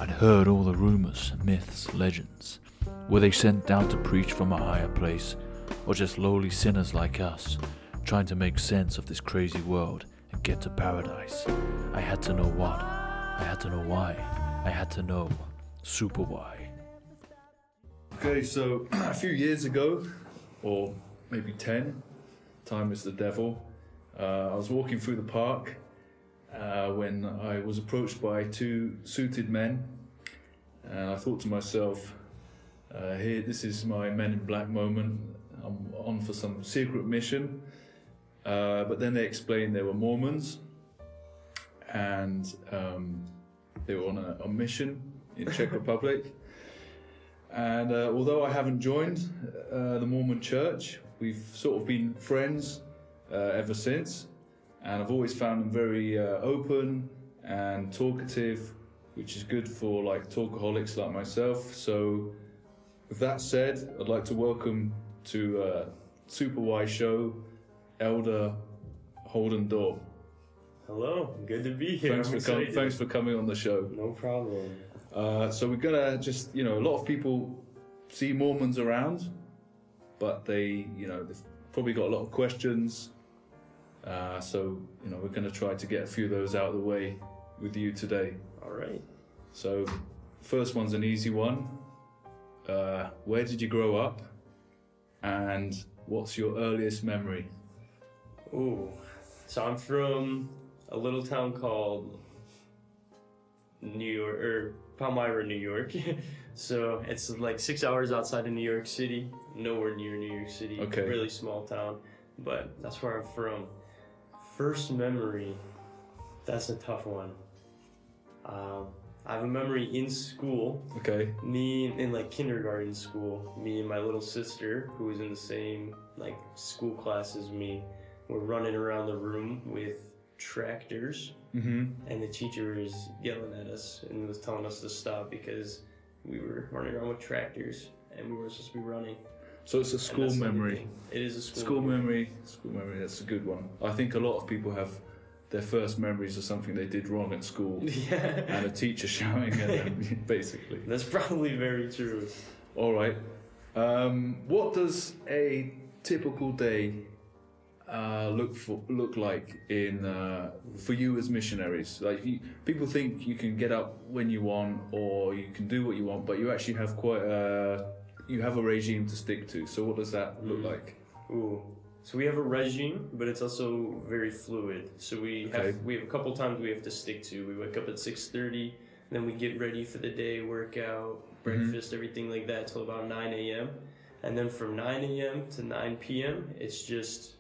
I'd heard all the rumors, myths, legends. Were they sent down to preach from a higher place, or just lowly sinners like us, trying to make sense of this crazy world and get to paradise? I had to know what. I had to know why. I had to know super why. Okay, so a few years ago, or maybe 10, time is the devil, I was walking through the park when I was approached by two suited men, and I thought to myself, here, this is my Men in Black moment. I'm on for some secret mission. But then they explained they were Mormons, and they were on a mission in Czech Republic. And although I haven't joined the Mormon church, we've sort of been friends ever since. And I've always found them very open and talkative, which is good for like talkaholics like myself. So with that said, I'd like to welcome to Super Wise Show, Elder Holden Dorr. Hello, good to be here. Thanks for coming on the show. No problem. So we're gonna just, a lot of people see Mormons around, but they've probably got a lot of questions. So we're gonna try to get a few of those out of the way with you today. All right. So, first one's an easy one. Where did you grow up, and what's your earliest memory? Ooh, so I'm from a little town called New York, or Palmyra, New York. So it's like 6 hours outside of New York City, nowhere near New York City. Okay. Really small town, but that's where I'm from. First memory, that's a tough one. I have a memory in school. Okay. Me in like kindergarten school, me and my little sister, who was in the same like school class as me, were running around the room with tractors, and the teacher was yelling at us and was telling us to stop because we were running around with tractors and we were supposed to be running. So it's a school memory. It is a School memory. School memory. That's a good one. I think a lot of people have their first memories of something they did wrong at school, and a teacher shouting at them, basically. That's probably very true. All right. What does a typical day look like in for you as missionaries? Like people think you can get up when you want, or you can do what you want, but you actually have you have a regime to stick to. So what does that look like? Ooh. So we have a regime, but it's also very fluid. So we have a couple times we have to stick to. We wake up at 6:30, then we get ready for the day, workout, breakfast, everything like that till about 9 a.m. And then from 9 a.m. to 9 p.m., it's just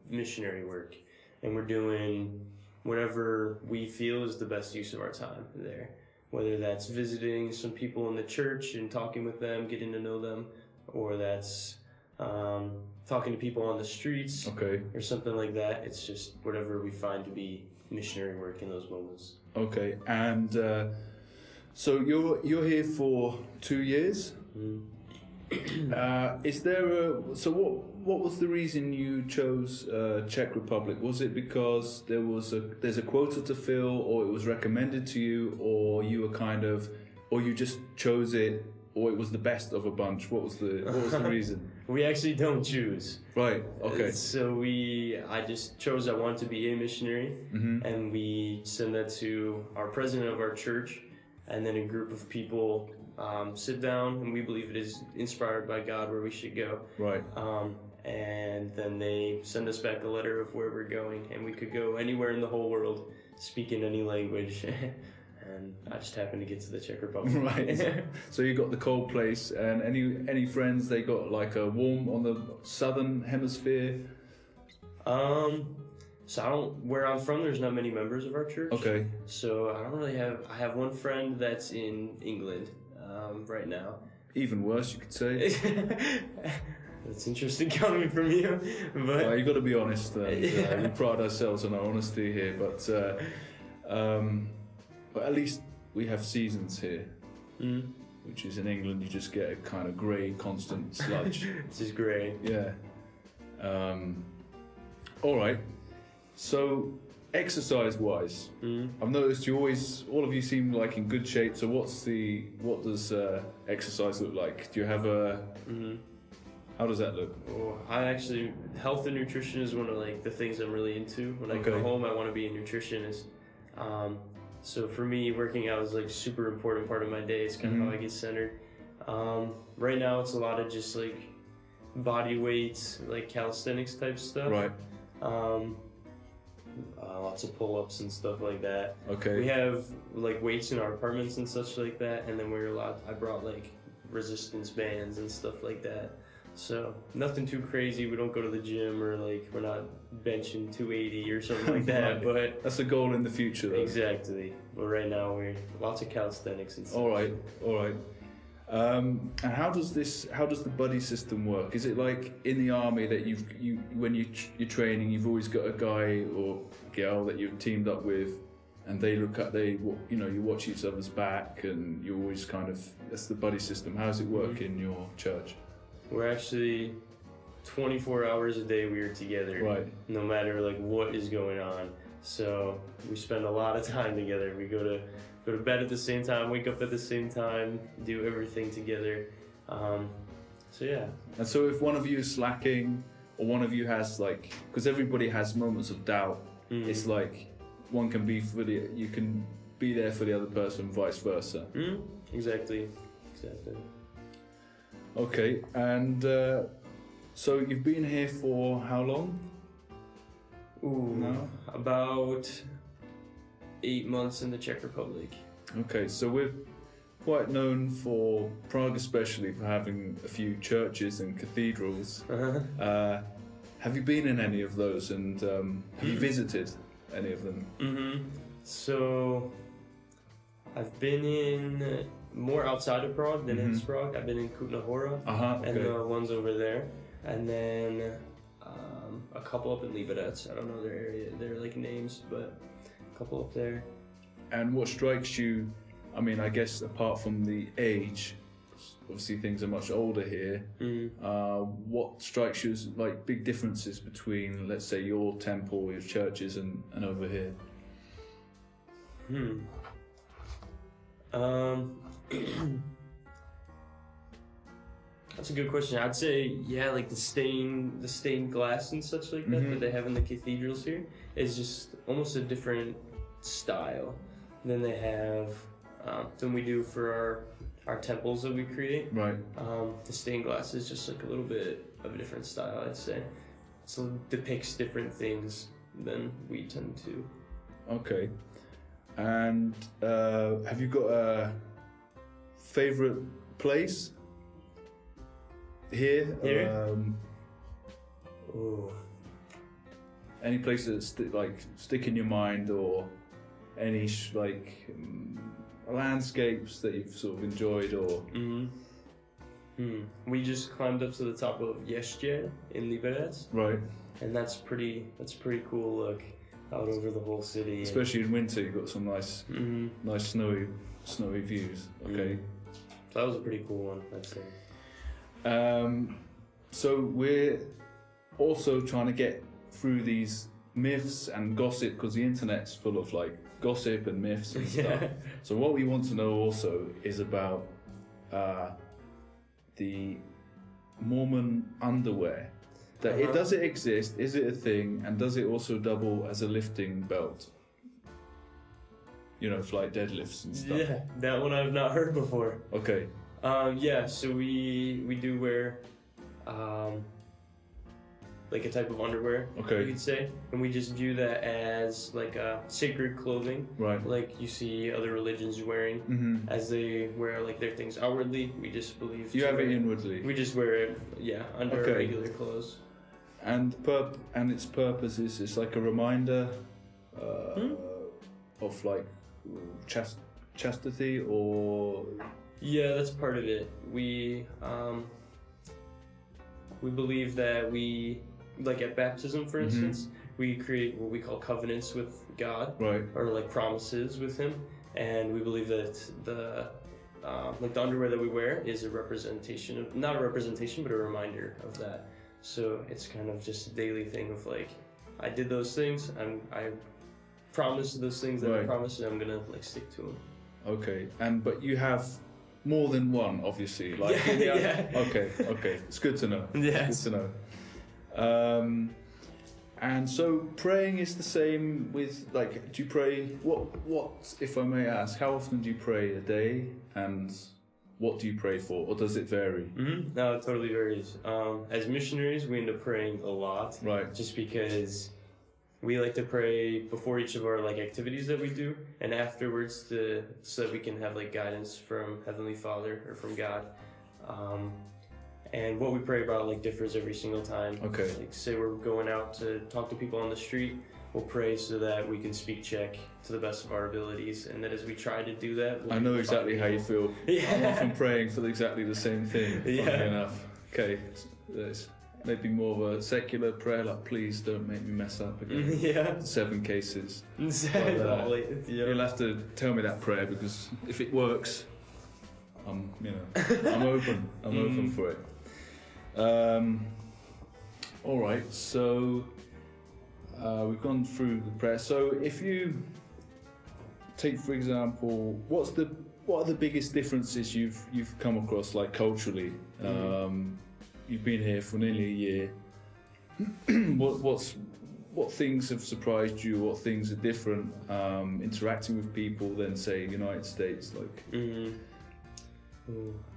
missionary work. And we're doing whatever we feel is the best use of our time there. Whether that's visiting some people in the church and talking with them, getting to know them, or that's talking to people on the streets, or something like that. It's just whatever we find to be missionary work in those moments. Okay, and so you're here for 2 years. Is there what was the reason you chose Czech Republic? Was it because there's a quota to fill, or it was recommended to you, or you were or you just chose it, or it was the best of a bunch? What was the reason? We actually don't choose. Right. Okay. So I just chose I wanted to be a missionary, and we send that to our president of our church, and then a group of people sit down, and we believe it is inspired by God where we should go. Right. And then they send us back a letter of where we're going, and we could go anywhere in the whole world, speaking any language. And I just happened to get to the Czech Republic. Right. So you got the cold place, and any friends they got like a warm on the southern hemisphere? So where I'm from, there's not many members of our church. Okay. So I don't really I have one friend that's in England right now. Even worse, you could say. That's interesting coming from you, but well, you got to be honest. We pride ourselves on our honesty here, but at least we have seasons here, which is in England you just get a kind of grey, constant sludge. It's just grey. Yeah. All right. So exercise-wise, I've noticed all of you seem like in good shape. So what does exercise look like? Do you have a? How does that look? Oh, health and nutrition is one of like the things I'm really into. When I go home, I want to be a nutritionist. So for me, working out is like super important part of my day. It's kind of how I get centered. Right now, it's a lot of just like body weights, like calisthenics type stuff. Right. Lots of pull-ups and stuff like that. Okay. We have like weights in our apartments and such like that, and then I brought like resistance bands and stuff like that. So nothing too crazy. We don't go to the gym or like we're not benching 280 or something like that. But that's a goal in the future, though. Exactly. But right now we're lots of calisthenics and stuff. All right. And how does the buddy system work? Is it like in the army that when you're training, you've always got a guy or girl that you've teamed up with, and you watch each other's back, and you always that's the buddy system. How does it work in your church? We're actually 24 hours a day we are together. Right. No matter like what is going on. So we spend a lot of time together. We go to bed at the same time, wake up at the same time, do everything together. So yeah. And so if one of you is slacking, or one of you has because everybody has moments of doubt, it's like you can be there for the other person, vice versa. Exactly. Okay, and so you've been here for how long? About 8 months in the Czech Republic. Okay, so we're quite known for Prague, especially for having a few churches and cathedrals. Have you been in any of those, and have you visited any of them? So I've been in more outside of Prague than in Prague. I've been in Kutná Hora and the ones over there, and then a couple up in Liberec. I don't know their like names, but a couple up there. And what strikes you? I mean, I guess apart from the age, obviously things are much older here. What strikes you as like big differences between, let's say, your temple, your churches, and over here? That's a good question. I'd say like the stained glass and such like that they have in the cathedrals here is just almost a different style than they have than we do for our temples that we create. Right. The stained glass is just like a little bit of a different style, I'd say. So it depicts different things than we tend to. Okay. And have you got a favorite place here? Any places that stick in your mind, or any landscapes that you've sort of enjoyed, or? We just climbed up to the top of Ještě in Liberec. Right. And that's pretty cool look out over the whole city. Especially in winter, you've got some nice snowy views. Okay. So that was a pretty cool one, I'd say. So we're also trying to get through these myths and gossip, because the internet's full of gossip and myths and stuff. So what we want to know also is about the Mormon underwear. Does it exist? Is it a thing? And does it also double as a lifting belt? For deadlifts and stuff. Yeah, that one I've not heard before. Okay. So we do wear a type of underwear, you could say, and we just view that as sacred clothing, right? Like you see other religions wearing, as they wear their things outwardly. We just believe you have it inwardly. We just wear it, under regular clothes. And its purpose is it's like a reminder of chastity, or that's part of it. We believe that we, at baptism, for instance, we create what we call covenants with God, right? Or promises with Him, and we believe that the underwear that we wear is a representation of, not a representation, but a reminder of that. So it's kind of just a daily thing of I did those things, promised those things that I Right. promised, and I'm gonna like stick to them. Okay, but you have more than one, obviously. Like, Yeah. Okay. It's good to know. Yeah. It's good to know. And so praying is the same with, like, do you pray? What, if I may ask, how often do you pray a day, and what do you pray for, or does it vary? Mm-hmm. No, it totally varies. As missionaries, we end up praying a lot, Right. just because we like to pray before each of our like activities that we do, and afterwards so that we can have like guidance from Heavenly Father or from God. And what we pray about like differs every single time. Okay. Like say we're going out to talk to people on the street, we'll pray so that we can speak Czech to the best of our abilities, and that as we try to do that, I know exactly how you feel. Yeah. I'm often praying for exactly the same thing, funnily Yeah. enough. Okay, it's maybe more of a secular prayer, like, please don't make me mess up again. Yeah. 7 cases. Exactly. You'll have to tell me that prayer, because if it works, I'm open. I'm open for it. All right, so we've gone through the prayer. So if you take, for example, what are the biggest differences you've come across, like culturally? You've been here for nearly a year. What things have surprised you? What things are different interacting with people than, say, United States? Like,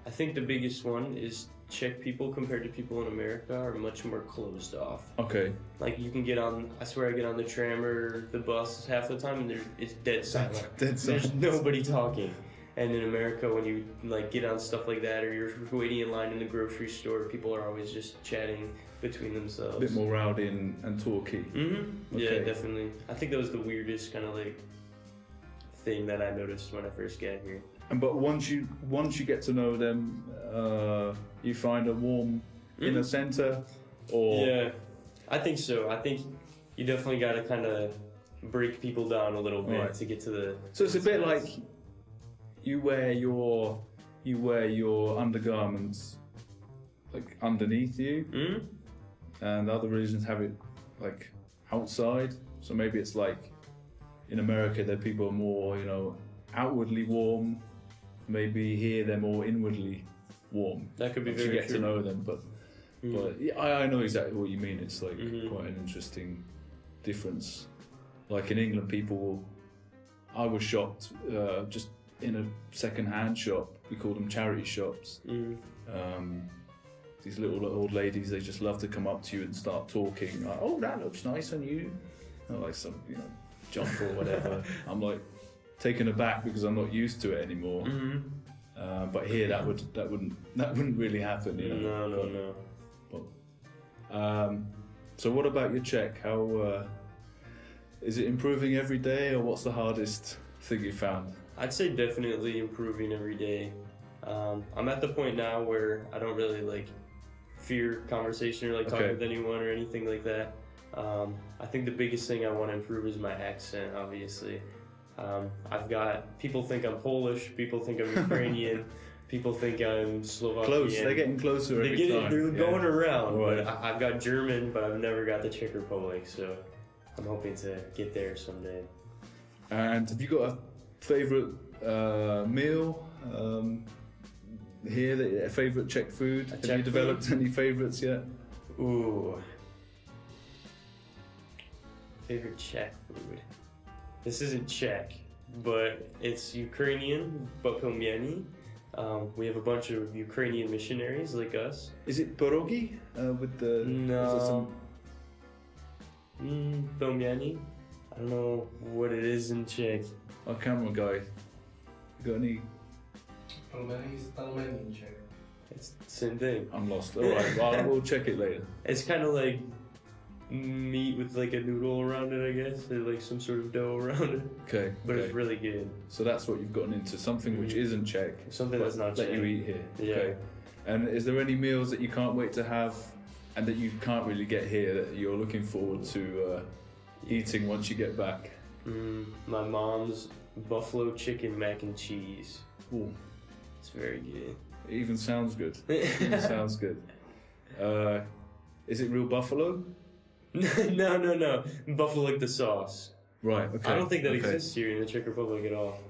I think the biggest one is Czech people compared to people in America are much more closed off. okay, Like you can get on, I swear I get on the tram or the bus half the time and it's dead silent. dead There's silent. nobody talking. And in America, when you like get on stuff like that, or you're waiting in line in the grocery store, people are always just chatting between themselves. A bit more rowdy and talky. Mm-hmm. Okay. Yeah, definitely. I think that was the weirdest kind of like thing that I noticed when I first got here. But once you get to know them, you find a warm inner center, or Yeah, I think so. I think you definitely got to kind of break people down a little bit Right. to get to the. So it's a bit like you wear your undergarments like underneath you, Mm? and other religions have it like outside. So maybe it's like in America that people are more, outwardly warm. Maybe here they're more inwardly warm. That could be Once you very get true. to know them, but yeah, I know exactly what you mean. It's like quite an interesting difference. Like in England, I was shocked just in a second-hand shop. We call them charity shops. These little old ladies, they just love to come up to you and start talking. Like, oh, that looks nice on you. Or like some, jump or whatever. I'm like taken aback because I'm not used to it anymore. But here, that wouldn't really happen. No. So what about your Czech? How is it improving every day, or what's the hardest thing you found? I'd say definitely improving every day. I'm at the point now where I don't really like fear conversation or like talking with anyone or anything like that. I think the biggest thing I want to improve is my accent, obviously. People think I'm Polish, people think I'm Ukrainian, people think I'm Slovakian. Close, they're getting closer every time. They're going around, Right. but I've got German, but I've never got the Czech Republic, so I'm hoping to get there someday. And have you got a favourite meal here? A favourite Czech food? Have you developed any favourites yet? Ooh. Favorite Czech food? This isn't Czech, but it's Ukrainian, pelmeni. We have a bunch of Ukrainian missionaries like us. Is it pierogi with the? No. Pelmeni. I don't know what it is in Czech. Our camera guy. You got any? Pelmeni is pelmeni in Czech. It's the same thing. I'm lost. All right, well, we'll check it later. It's kind of like meat with like a noodle around it, I guess, or like some sort of dough around it. Okay. But it's really good. So that's what you've gotten into, something which isn't Czech. Something that's not that Czech. you eat here. Yeah. Okay. And is there any meals that you can't wait to have, and that you can't really get here, that you're looking forward to eating once you get back? My mom's buffalo chicken mac and cheese. Ooh, It's very good. it even sounds good. It sounds good. Is it real buffalo? No. Buffalo like the sauce. Right. Okay. I don't think that okay. exists here in the Czech Republic at all.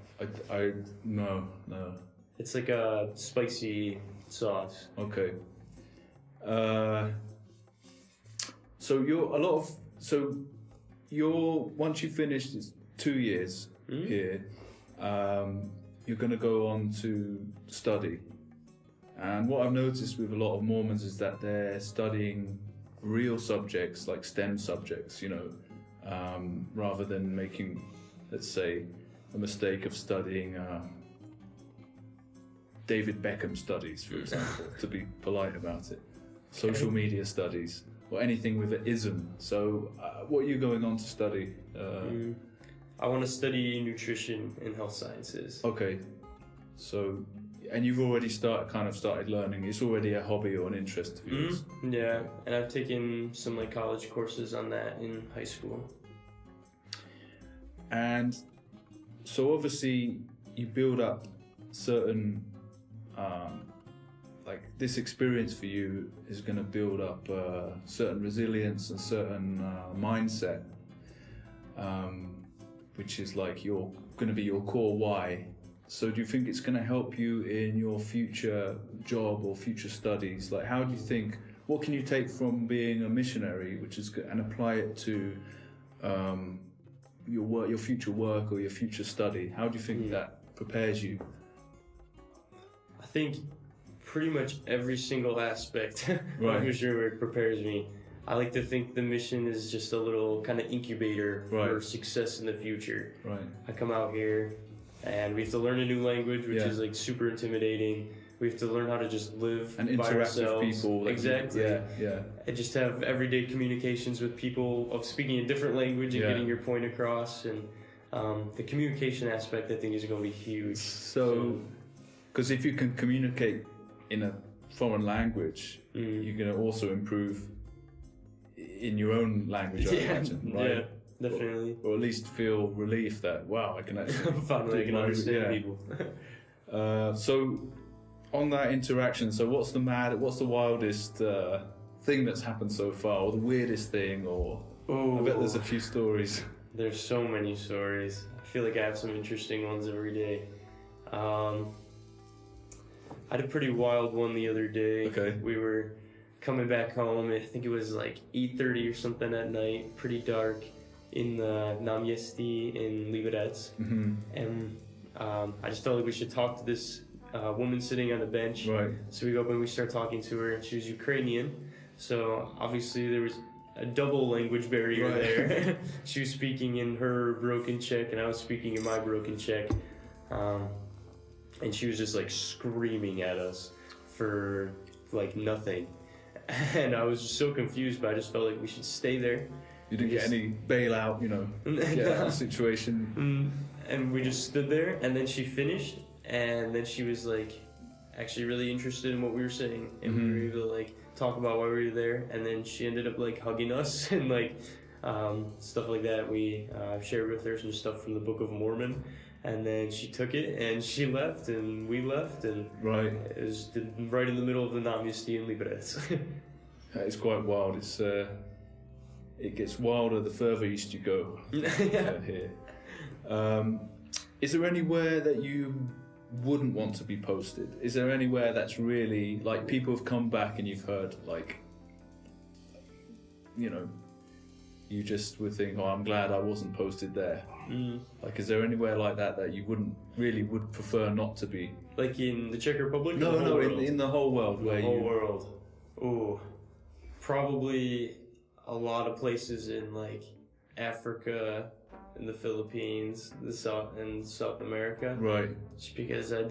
No. It's like a spicy sauce. Okay. Once you finish 2 years here, you're going to go on to study. And what I've noticed with a lot of Mormons is that they're studying real subjects like STEM subjects, rather than making, let's say, a mistake of studying David Beckham studies, for example, to be polite about it, social media studies, or anything with an ism. So, what are you going on to study? I want to study nutrition and health sciences. Okay, so, and you've already started learning. It's already a hobby or an interest of yours. Yeah, and I've taken some like college courses on that in high school. And so obviously you build up certain, like this experience for you is going to build up certain resilience and certain mindset, which is like going to be your core why. So do you think it's going to help you in your future job or future studies? Like, how do you think, what can you take from being a missionary, and apply it to your future work or your future study? How do you think that prepares you? I think pretty much every single aspect Right. of mission work prepares me. I like to think the mission is just a little kind of incubator for success in the future. Right. I come out here and we have to learn a new language, which is like super intimidating. We have to learn how to just live And by interact with ourselves. people. Exactly. Yeah. And just have everyday communications with people of speaking a different language and getting your point across. And the communication aspect, I think, is going to be huge. So, because if you can communicate in a foreign language, you're going to also improve in your own language, I imagine, right? Yeah, definitely. Or at least feel relief that, wow, I can actually Finally, I can understand people. So, on that interaction, so what's the wildest thing that's happened so far, or the weirdest thing, or I bet there's a few stories. There's so many stories. I feel like I have some interesting ones every day. I had a pretty wild one the other day. Okay. We were coming back home. I think it was like 8:30 or something at night, pretty dark, in the Náměstí in Liberec. And I just felt like we should talk to this woman sitting on a bench. Right. So we go up and we start talking to her, and she was Ukrainian. So obviously there was a double language barrier there. She was speaking in her broken Czech, and I was speaking in my broken Czech. And she was just like screaming at us for like nothing. And I was just so confused, but I just felt like we should stay there. You didn't get any bailout, get out of the situation. And we just stood there, and then she finished, and then she was like actually really interested in what we were saying, and we were able to like talk about why we were there, and then she ended up like hugging us and like stuff like that. We shared with her some stuff from the Book of Mormon, and then she took it and she left, and we left, and it was right in the middle of the Náměstí in Liberec. It's quite wild. It gets wilder the further east you go. Here. Is there anywhere that you wouldn't want to be posted? Is there anywhere that's really like people have come back and you've heard like, you just would think, oh, I'm glad I wasn't posted there. Like, is there anywhere like that you would prefer not to be? Like in the Czech Republic? No, in the whole world. The whole world. Ooh, probably a lot of places in like Africa, in the Philippines, South America. Right. Just because I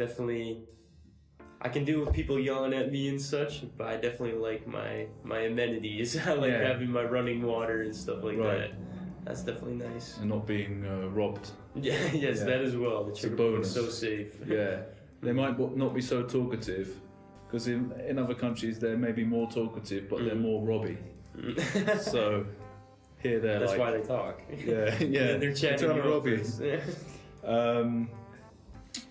can deal with people yelling at me and such, but I definitely like my amenities. I like having my running water and stuff like that. That's definitely nice. And not being robbed. Yes, that as well. The Czech Republic is so safe. Yeah. They might not be so talkative, because in other countries they may be more talkative, but they're more robby. So here they're that's why they talk. Yeah. They're chatting to robby.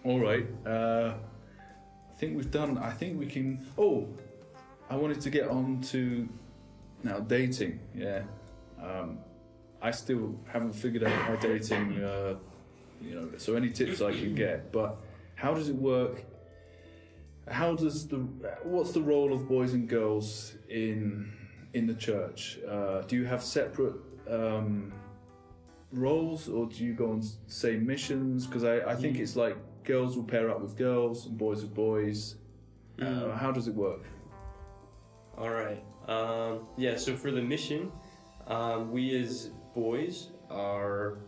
All right. I think we've done. I think we can. Oh, I wanted to get on to now dating. Yeah. I still haven't figured out my dating. So any tips I can get. But how does it work? What's the role of boys and girls in the church? Do you have separate roles, or do you go on same missions? Because I think it's like girls will pair up with girls and boys with boys. How does it work? All right. So for the mission, we as boys are.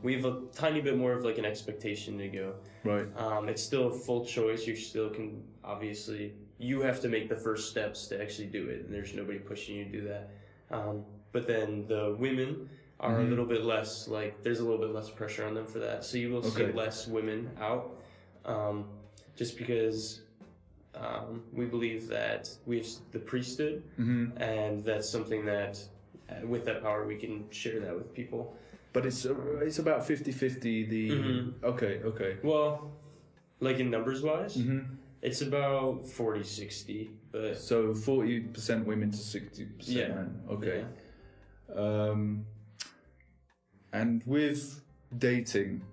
We have a tiny bit more of like an expectation to go. Right. It's still a full choice. You still can, obviously, you have to make the first steps to actually do it, and there's nobody pushing you to do that. But then the women are a little bit less, like, there's a little bit less pressure on them for that. So you will see less women out, just because we believe that we have the priesthood, and that's something that, with that power, we can share that with people. But it's about 50-50. Okay. Well, like in numbers wise, it's about 40-60. But so 40% women to 60% men. Okay. Yeah. And with dating,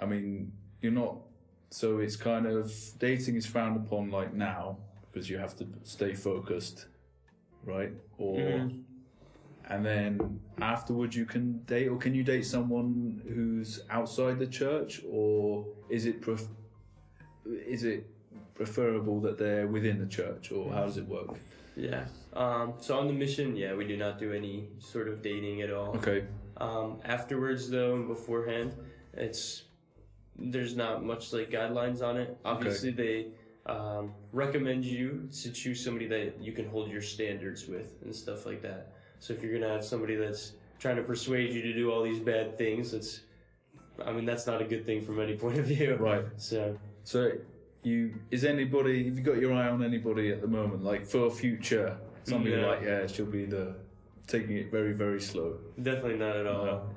I mean, you're not. So it's kind of dating is frowned upon like now because you have to stay focused, right? Or. And then afterwards you can date, or can you date someone who's outside the church, or is it preferable that they're within the church, or how does it work? Yeah. So on the mission, we do not do any sort of dating at all. Okay. Afterwards, though, and beforehand, there's not much like guidelines on it. Obviously, they recommend you to choose somebody that you can hold your standards with and stuff like that. So if you're going to have somebody that's trying to persuade you to do all these bad things, that's not a good thing from any point of view. Right. So have you got your eye on anybody at the moment, like for future? Somebody she'll be taking it very, very slow. Definitely not at all.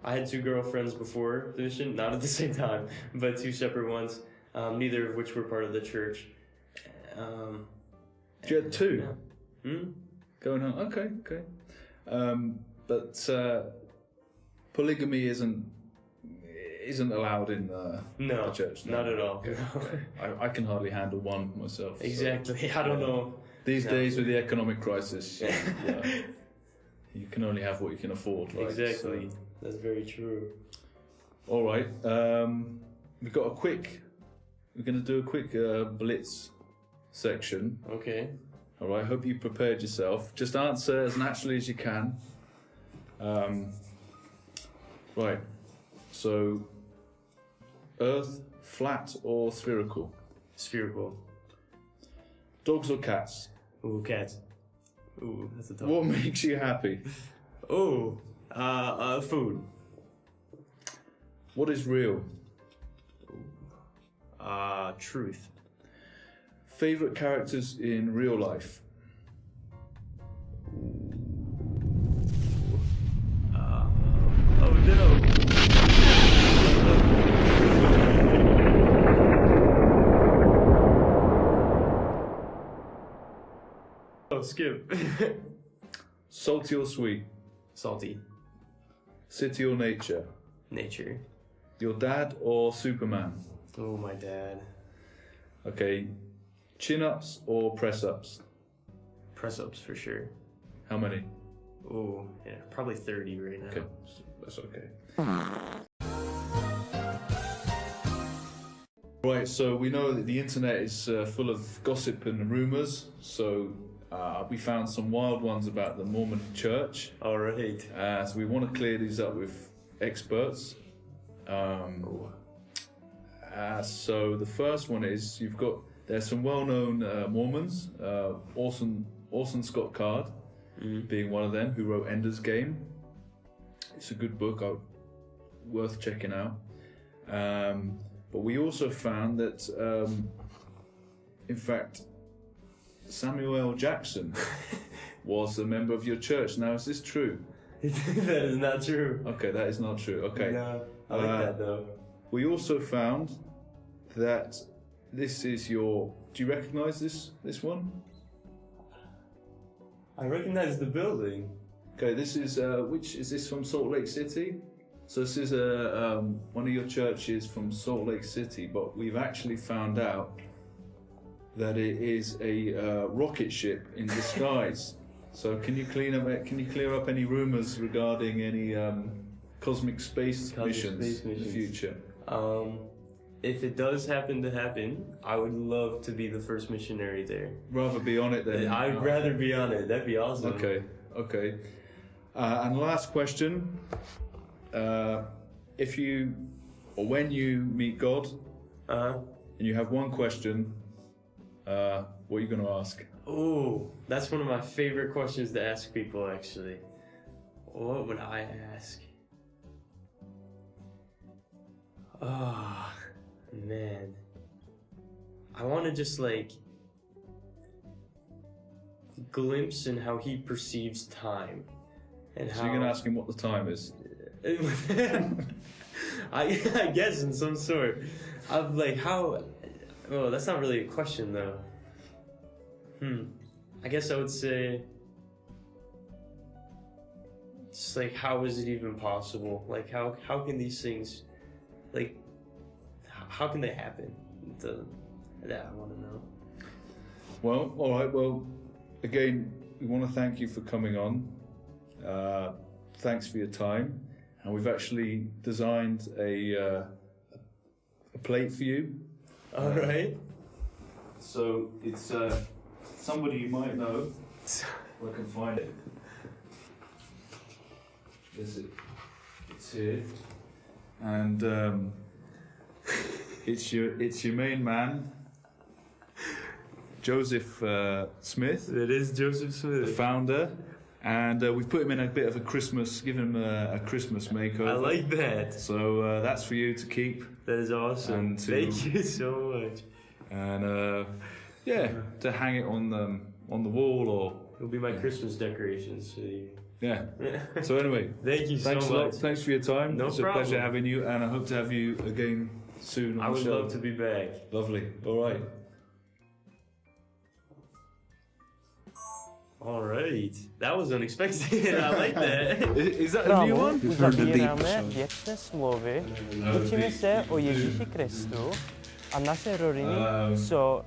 I had 2 girlfriends before the mission, not at the same time, but 2 separate ones, neither of which were part of the church. You had 2? Yeah. Going on, okay. But polygamy isn't allowed in the church. No, not at all. Okay. I can hardly handle one myself. Exactly. So, I don't know. These days with the economic crisis, you can only have what you can afford. Right? Exactly. So. That's very true. All right. We're going to do a quick blitz section. Okay. All right, hope you prepared yourself. Just answer as naturally as you can. Right, so Earth, flat or spherical? Spherical. Dogs or cats? Ooh, cats. Ooh, that's a tough What one. makes you happy? Ooh, food. What is real? Truth. Favorite characters in real life? Oh no! Oh, skip. Salty or sweet? Salty. City or nature? Nature. Your dad or Superman? Oh, my dad. Okay. Chin-ups or press-ups? Press-ups for sure. How many? Oh, yeah, probably 30 right now. Okay, that's okay. Right, so we know that the internet is full of gossip and rumours, so we found some wild ones about the Mormon church. All right. So we want to clear these up with experts. So the first one is, there's some well-known Mormons, Orson Scott Card being one of them, who wrote Ender's Game. It's a good book, worth checking out. But we also found that, in fact, Samuel L. Jackson was a member of your church. Now, is this true? That is not true. Okay, that is not true. Okay. No, I like that though. We also found that this is your... Do you recognise this one? I recognize the building. Okay, this is which is this from Salt Lake City? So this is one of your churches from Salt Lake City, but we've actually found out that it is a rocket ship in disguise. So can you clear up any rumors regarding any cosmic space missions in the future? If it does happen to happen, I would love to be the first missionary there. Rather be on it than... I'd rather be on it. That'd be awesome. Okay. And last question. If you, or when you meet God, and you have one question, what are you going to ask? Oh, that's one of my favorite questions to ask people, actually. What would I ask? Oh, man. I want to just, like, glimpse in how he perceives time. And so you're going to ask him what the time is? I guess in some sort. I'm like, how... Oh, that's not really a question, though. I guess I would say... Just like, how is it even possible? Like, how can these things... Like, how can they happen? That I want to know. Well, alright, well, again, we want to thank you for coming on. Thanks for your time. And we've actually designed a plate for you. All right. So it's somebody you might know. If I can find it. It's here. And it's your main man, Joseph Smith. It is Joseph Smith, the founder. And we've put him in a bit of a Christmas, given him a Christmas makeover. I like that. So that's for you to keep. That is awesome. Thank you so much. And to hang it on the wall, or it'll be my Christmas decorations. So yeah. So anyway, thank you so much. A lot. Thanks for your time. No it's problem. a pleasure having you, and I hope to have you again soon. I would love to be back. Lovely. All right. All right, that was unexpected. I like that. Is that a new one? Uzavíráme věčné smlouvy, učíme se o Ježíši Kristu a naše rodiny jsou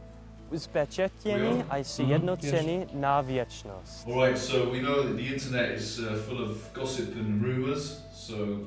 uzpečetěny a sjednoceny na věčnost. All right, so we know that the internet is full of gossip and rumors, so